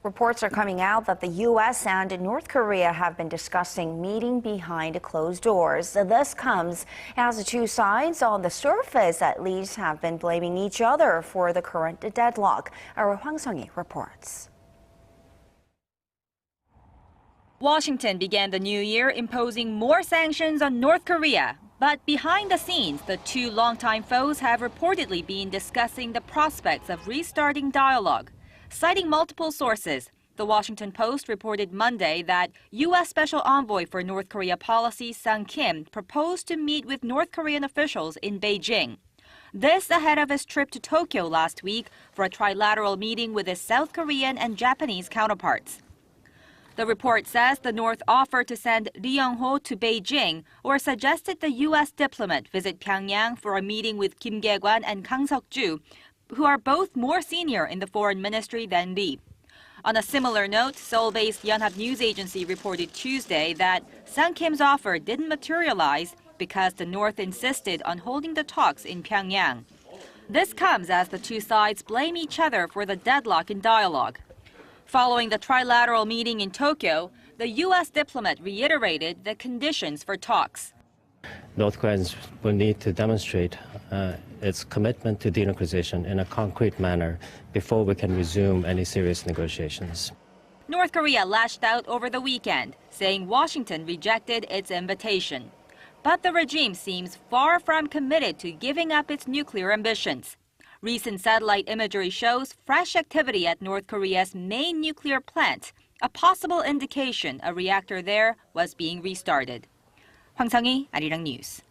Reports are coming out that the U.S. and North Korea have been discussing meeting behind closed doors. This comes as the two sides, on the surface at least, have been blaming each other for the current deadlock. Our Hwang Sung-hee reports. Washington began the new year imposing more sanctions on North Korea. But behind the scenes, the two longtime foes have reportedly been discussing the prospects of restarting dialogue. Citing multiple sources, the Washington Post reported Monday that U.S. Special Envoy for North Korea Policy Sung Kim proposed to meet with North Korean officials in Beijing. This ahead of his trip to Tokyo last week for a trilateral meeting with his South Korean and Japanese counterparts. The report says the North offered to send Ri Yong-ho to Beijing or suggested the U.S. diplomat visit Pyongyang for a meeting with Kye-gwan and Kang, Sok-ju, who are both more senior in the foreign ministry than Ri. On a similar note, Seoul-based Yonhap news agency reported Tuesday that Sung Kim's offer didn't materialize because the North insisted on holding the talks in Pyongyang. This comes as the two sides blame each other for the deadlock in dialogue. Following the trilateral meeting in Tokyo, the U.S. diplomat reiterated the conditions for talks. North Koreans will need to demonstrate its commitment to denuclearization in a concrete manner before we can resume any serious negotiations. North Korea lashed out over the weekend, saying Washington rejected its invitation. But the regime seems far from committed to giving up its nuclear ambitions. Recent satellite imagery shows fresh activity at North Korea's main nuclear plant, a possible indication a reactor there was being restarted. Hwang Sung-hee, Arirang News.